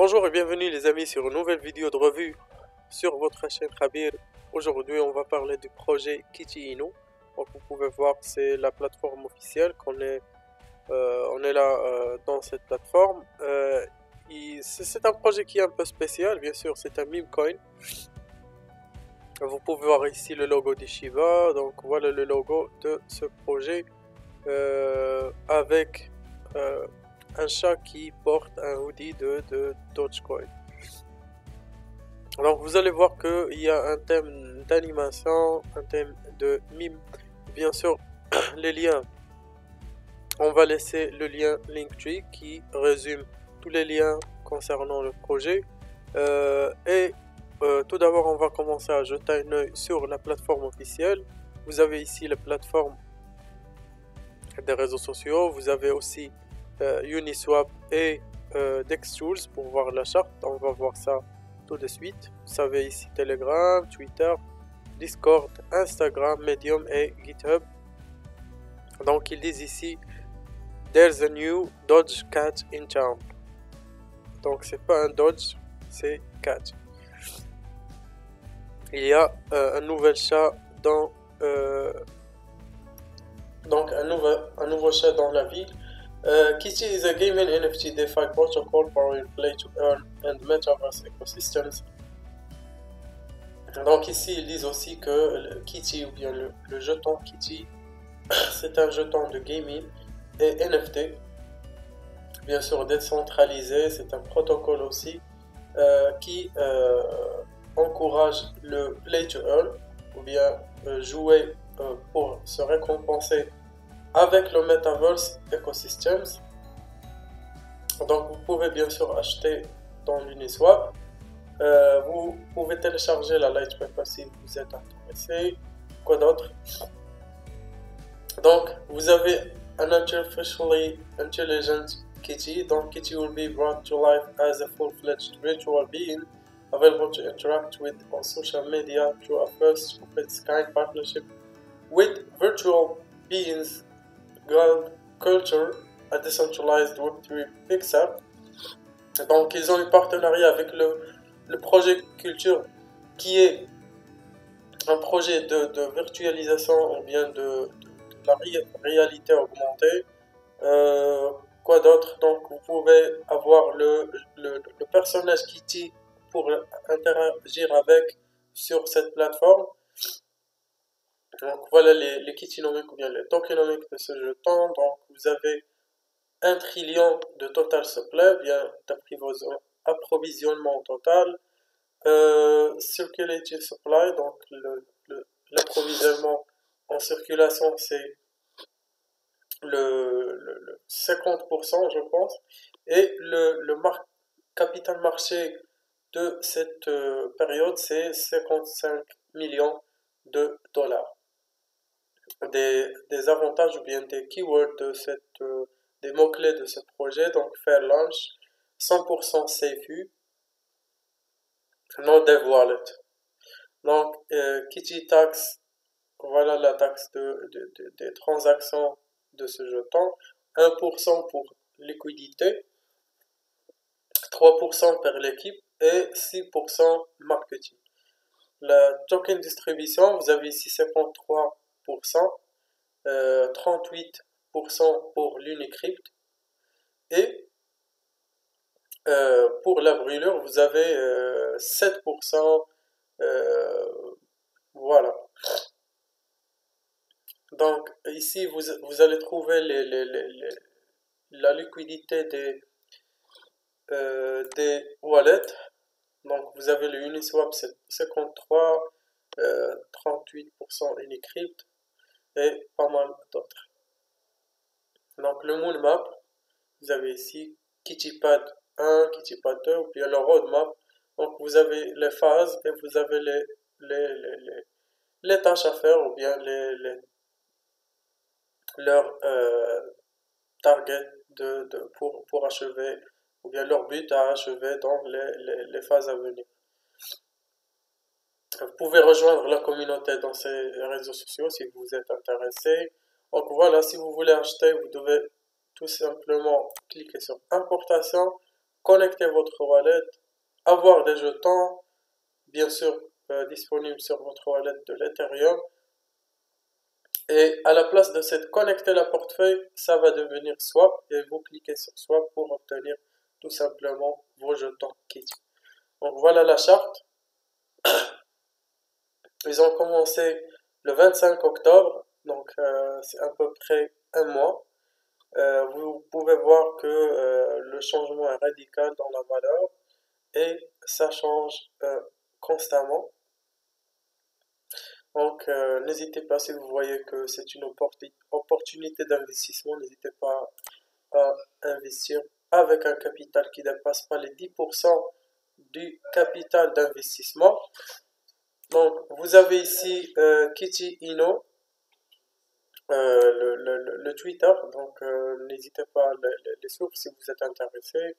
Bonjour et bienvenue les amis sur une nouvelle vidéo de revue sur votre chaîne Khabir. Aujourd'hui on va parler du projet Kitty Inu. Donc vous pouvez voir c'est la plateforme officielle on est là dans cette plateforme. C'est un projet qui est un peu spécial, bien sûr c'est un meme coin. Vous pouvez voir ici le logo d'Ishiba, donc voilà le logo de ce projet avec un chat qui porte un hoodie de Dogecoin. Donc vous allez voir qu'il y a un thème d'animation, un thème de mime. Bien sûr, les liens, on va laisser le lien Linktree qui résume tous les liens concernant le projet. Tout d'abord, on va commencer à jeter un œil sur la plateforme officielle. Vous avez ici la plateforme des réseaux sociaux. Vous avez aussi Uniswap et Dextools pour voir la charte. On va voir ça tout de suite. Vous savez ici Telegram, Twitter, Discord, Instagram, Medium et GitHub. Donc ils disent ici There's a new Doge cat in town. Donc c'est pas un Doge, c'est cat. Il y a un nouvel chat dans un nouveau chat dans la ville. Kitty is a gaming NFT DeFi protocol powering play to earn and metaverse ecosystems. Donc ici ils disent aussi que le Kitty ou bien le jeton Kitty c'est un jeton de gaming et NFT, bien sûr décentralisé. C'est un protocole aussi qui encourage le play to earn ou bien jouer pour se récompenser avec le Metaverse Ecosystems. Donc vous pouvez bien sûr acheter dans l'Uniswap. Vous pouvez télécharger la light paper si vous êtes intéressé. Quoi d'autre? Donc vous avez an artificially intelligent Kitty. Donc Kitty will be brought to life as a full-fledged virtual being available to interact with on social media through a first of its kind partnership with virtual beings Gold Culture, a decentralized Web3 Pixar. Donc ils ont un partenariat avec le projet Culture qui est un projet de virtualisation ou bien de la réalité augmentée. Quoi d'autre? Donc vous pouvez avoir le personnage Kitty pour interagir avec sur cette plateforme. Donc voilà les kittynomiques ou bien les tokenomiques de ce jeton. Donc vous avez 1 trillion de total supply, bien d'approvisionnement total. Circulating supply, donc l'approvisionnement en circulation c'est le 50% je pense. Et le capital marché de cette période c'est 55 millions de dollars. Des avantages ou bien des keywords de des mots-clés de ce projet, donc fair launch, 100% safe, no dev wallet. Donc Kitty tax, voilà la taxe des transactions de ce jeton, 1% pour liquidité, 3% par l'équipe et 6% marketing. La token distribution, vous avez ici 53%, 38% pour l'Unicrypt et pour la brûlure vous avez 7%. Voilà. Donc ici vous allez trouver la liquidité des wallets. Donc vous avez le Uniswap 53, 38% Unicrypt et pas mal d'autres. Donc le moon map, vous avez ici KittyPad 1, KittyPad 2 ou bien le roadmap. Donc vous avez les phases et vous avez les tâches à faire ou bien leur target pour achever ou bien leur but à achever dans les phases à venir. Vous pouvez rejoindre la communauté dans ces réseaux sociaux si vous êtes intéressé. Donc voilà, si vous voulez acheter, vous devez tout simplement cliquer sur importation. connecter votre wallet, avoir des jetons, bien sûr disponibles sur votre wallet de l'Ethereum. Et à la place de cette connecter la portefeuille, ça va devenir swap et vous cliquez sur swap pour obtenir tout simplement vos jetons Kitty. Donc voilà la charte. Ils ont commencé le 25 octobre, donc c'est à peu près un mois. Vous pouvez voir que le changement est radical dans la valeur et ça change constamment. Donc n'hésitez pas, si vous voyez que c'est une opportunité d'investissement, n'hésitez pas à investir avec un capital qui ne dépasse pas les 10% du capital d'investissement. Donc vous avez ici Kitty Ino, le Twitter, donc n'hésitez pas à les suivre si vous êtes intéressé.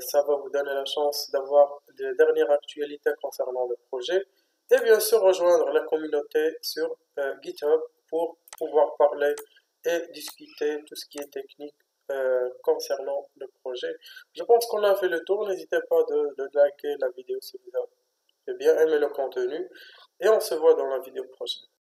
Ça va vous donner la chance d'avoir des dernières actualités concernant le projet et bien sûr rejoindre la communauté sur GitHub pour pouvoir parler et discuter tout ce qui est technique concernant le projet. Je pense qu'on a fait le tour, n'hésitez pas de liker la vidéo si vous avez bien aimé le contenu et on se voit dans la vidéo prochaine.